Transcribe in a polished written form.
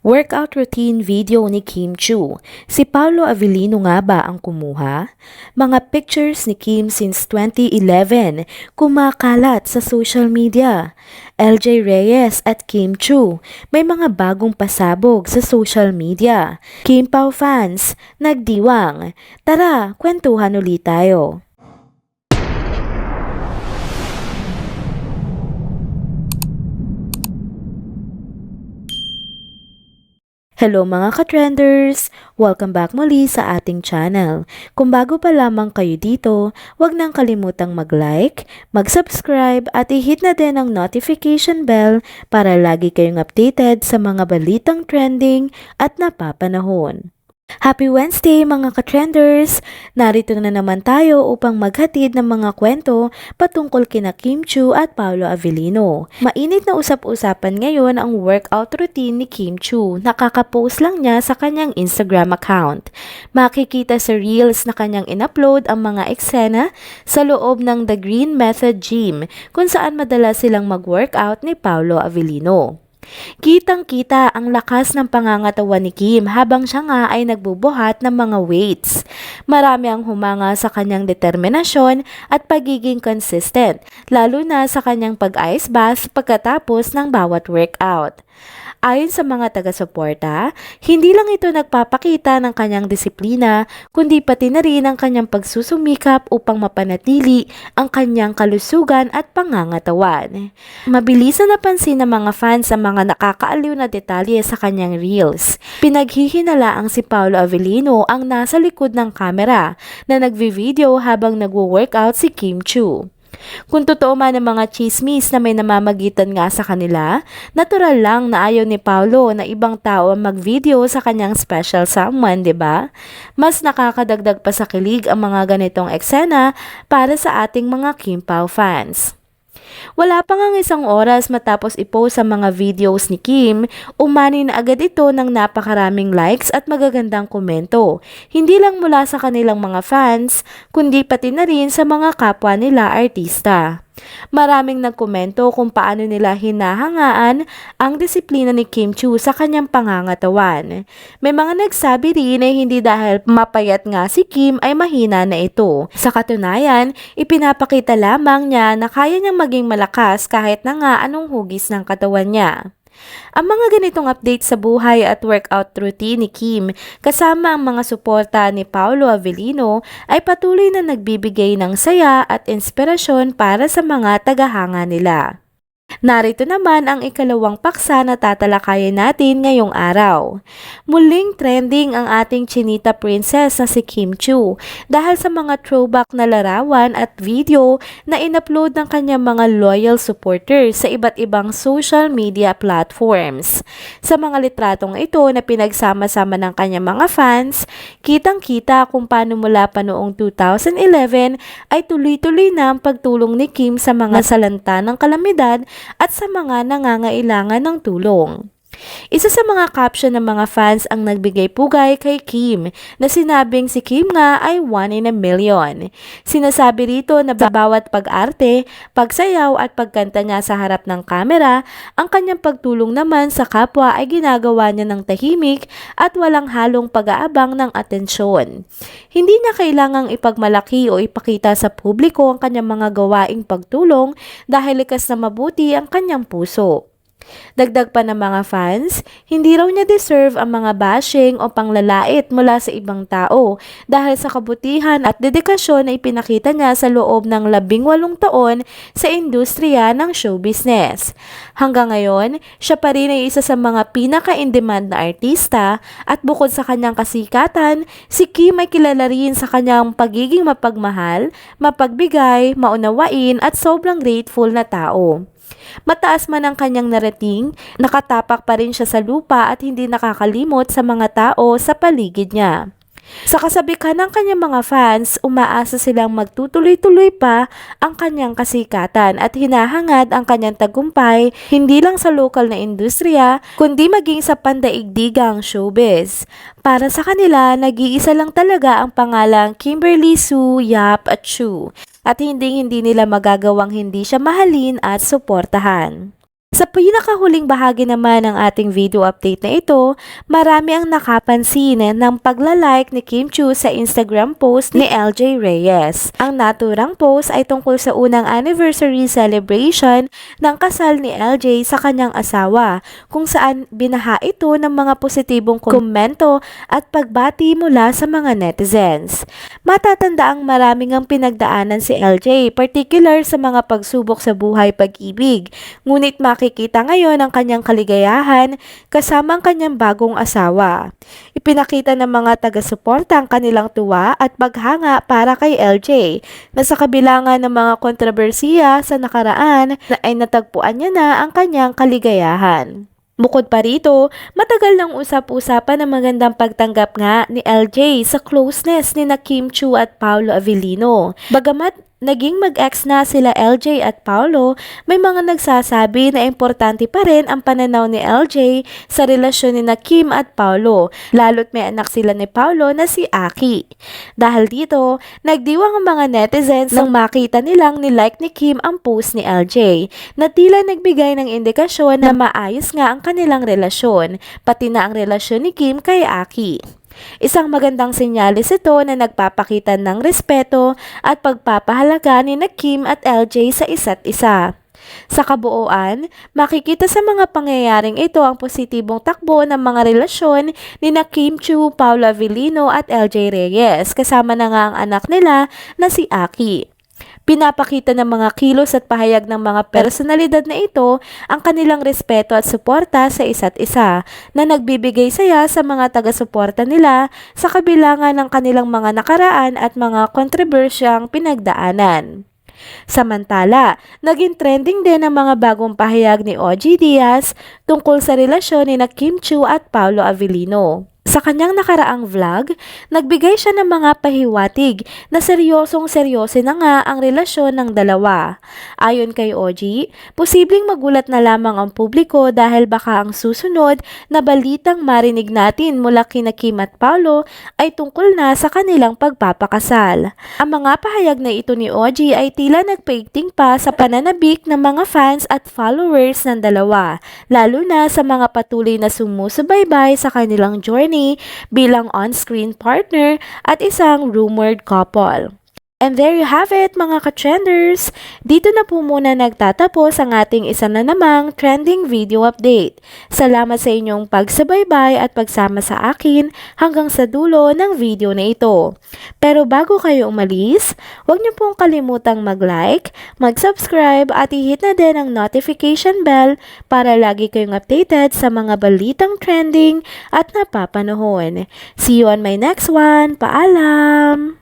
Workout routine video ni Kim Chu. Si Paolo Avellino nga ba ang kumuha? Mga pictures ni Kim since 2011 kumakalat sa social media. LJ Reyes at Kim Chu may mga bagong pasabog sa social media. Kim Pao fans, nagdiwang. Tara, kwentuhan ulit tayo. Hello mga ka-trenders! Welcome back muli sa ating channel. Kung bago pa lamang kayo dito, huwag nang kalimutang mag-like, mag-subscribe at i-hit na din ang notification bell para lagi kayong updated sa mga balitang trending at napapanahon. Happy Wednesday mga ka-trenders! Narito na naman tayo upang maghatid ng mga kwento patungkol kina Kim Chu at Paolo Avellino. Mainit na usap-usapan ngayon ang workout routine ni Kim Chu. Nakaka-post lang niya sa kanyang Instagram account. Makikita sa Reels na kanyang in-upload ang mga eksena sa loob ng The Green Method Gym kung saan madalas silang mag-workout ni Paolo Avellino. Kitang-kita ang lakas ng pangangatawan ni Kim habang siya nga ay nagbubuhat ng mga weights. Marami ang humanga sa kanyang determinasyon at pagiging consistent, lalo na sa kanyang pag-ice bath pagkatapos ng bawat workout. Ayon sa mga taga-suporta, hindi lang ito nagpapakita ng kanyang disiplina, kundi pati na rin ang kanyang pagsusumikap upang mapanatili ang kanyang kalusugan at pangangatawan. Mabilis na napansin ng mga fans ang mga nakakaaliw na detalye sa kanyang reels. Pinaghihinalaang si Paolo Avellino ang nasa likod ng kamera na nagvi-video habang nagwo-workout si Kim Chu. Kung totoo man ang mga chismis na may namamagitan nga sa kanila, natural lang na ayaw ni Paolo na ibang tao ang mag-video sa kanyang special someone, 'di ba? Mas nakakadagdag pa sa kilig ang mga ganitong eksena para sa ating mga Kim Pao fans. Wala pa ngang isang oras matapos i-post ang mga videos ni Kim, umani na agad ito ng napakaraming likes at magagandang komento. Hindi lang mula sa kanilang mga fans, kundi pati na rin sa mga kapwa nila artista. Maraming nagkomento kung paano nila hinahangaan ang disiplina ni Kim Chu sa kanyang pangangatawan. May mga nagsabi rin na hindi dahil mapayat nga si Kim ay mahina na ito. Sa katunayan, ipinapakita lamang niya na kaya niyang maging malakas kahit na nga anong hugis ng katawan niya. Ang mga ganitong update sa buhay at workout routine ni Kim kasama ang mga suporta ni Paolo Avellino ay patuloy na nagbibigay ng saya at inspirasyon para sa mga tagahanga nila. Narito naman ang ikalawang paksa na tatalakayin natin ngayong araw. Muling trending ang ating chinita princess na si Kim Chu dahil sa mga throwback na larawan at video na in-upload ng kanyang mga loyal supporters sa iba't ibang social media platforms. Sa mga litratong ito na pinagsama-sama ng kanyang mga fans, kitang-kita kung paano mula pa noong 2011 ay tuloy-tuloy na ang pagtulong ni Kim sa mga salanta ng kalamidad at sa mga nangangailangan ng tulong. Isa sa mga caption ng mga fans ang nagbigay pugay kay Kim na sinabing si Kim nga ay 1 in a million. Sinasabi rito na bawat pag-arte, pagsayaw at pagkanta niya sa harap ng kamera, ang kanyang pagtulong naman sa kapwa ay ginagawa niya ng tahimik at walang halong pag-aabang ng atensyon. Hindi niya kailangang ipagmalaki o ipakita sa publiko ang kanyang mga gawaing pagtulong dahil likas na mabuti ang kanyang puso. Dagdag pa ng mga fans, hindi raw niya deserve ang mga bashing o panglalait mula sa ibang tao dahil sa kabutihan at dedikasyon na ipinakita niya sa loob ng 18 taon sa industriya ng show business. Hanggang ngayon, siya pa rin ay isa sa mga pinaka-in-demand na artista at bukod sa kanyang kasikatan, si Kim ay kilala rin sa kanyang pagiging mapagmahal, mapagbigay, maunawain at sobrang grateful na tao. Mataas man ang kanyang narating, nakatapak pa rin siya sa lupa at hindi nakakalimot sa mga tao sa paligid niya. Sa kasabikan ng kanyang mga fans, umaasa silang magtutuloy-tuloy pa ang kanyang kasikatan at hinahangad ang kanyang tagumpay hindi lang sa lokal na industriya kundi maging sa pandaigdigang showbiz. Para sa kanila, nag-iisa lang talaga ang pangalang Kimberly Sue Yap at Chu at hindi nila magagawang hindi siya mahalin at suportahan. Sa pinakahuling bahagi naman ng ating video update na ito, marami ang nakapansin ng paglalike ni Kim Chiu sa Instagram post ni LJ Reyes. Ang naturang post ay tungkol sa unang anniversary celebration ng kasal ni LJ sa kanyang asawa, kung saan binaha ito ng mga positibong komento at pagbati mula sa mga netizens. Matatanda ang maraming ang pinagdaanan si LJ, particular sa mga pagsubok sa buhay pag-ibig, ngunit makikita ngayon ang kanyang kaligayahan kasama ang kanyang bagong asawa. Ipinakita ng mga taga-suporta ang kanilang tuwa at paghanga para kay LJ, na sa kabila nga ng mga kontrobersiya sa nakaraan ay natagpuan niya na ang kanyang kaligayahan. Bukod pa rito, matagal nang usap-usapan ang magandang pagtanggap nga ni LJ sa closeness ni Kim Chiu at Paolo Avellino. Bagamat naging mag-ex na sila LJ at Paolo, may mga nagsasabi na importante pa rin ang pananaw ni LJ sa relasyon ni Kim at Paolo, lalo't may anak sila ni Paolo na si Aki. Dahil dito, nagdiwang ang mga netizens nang makita nilang nilike ni Kim ang post ni LJ, na tila nagbigay ng indikasyon na maayos nga ang kanilang relasyon, pati na ang relasyon ni Kim kay Aki. Isang magandang senyalis ito na nagpapakita ng respeto at pagpapahalaga ni Kim at LJ sa isa't isa. Sa kabuuan, makikita sa mga pangyayaring ito ang positibong takbo ng mga relasyon ni Kim Chiu, Paolo Avellino at LJ Reyes, kasama na nga ang anak nila na si Aki. Pinapakita ng mga kilos at pahayag ng mga personalidad na ito ang kanilang respeto at suporta sa isa't isa, na nagbibigay saya sa mga taga-suporta nila sa kabila nga ng kanilang mga nakaraan at mga kontrobersyang pinagdaanan. Samantala, naging trending din ang mga bagong pahayag ni OG Diaz tungkol sa relasyon ni Kim Chiu at Paolo Avellino. Sa kanyang nakaraang vlog, nagbigay siya ng mga pahiwatig na seryosong-seryoso na nga ang relasyon ng dalawa. Ayon kay OG, posibleng magulat na lamang ang publiko dahil baka ang susunod na balitang marinig natin mula kina Kim at Paolo ay tungkol na sa kanilang pagpapakasal. Ang mga pahayag na ito ni OG ay tila nagpaigting pa sa pananabik ng mga fans at followers ng dalawa, lalo na sa mga patuloy na sumusubaybay sa kanilang journey bilang on-screen partner at isang rumored couple. And there you have it mga ka-trenders. Dito na po muna nagtatapos ang ating isa na namang trending video update. Salamat sa inyong pagsubaybay at pagsama sa akin hanggang sa dulo ng video na ito. Pero bago kayo umalis, huwag niyo pong kalimutang mag-like, mag-subscribe at i-hit na din ang notification bell para lagi kayong updated sa mga balitang trending at napapanahon. See you on my next one. Paalam!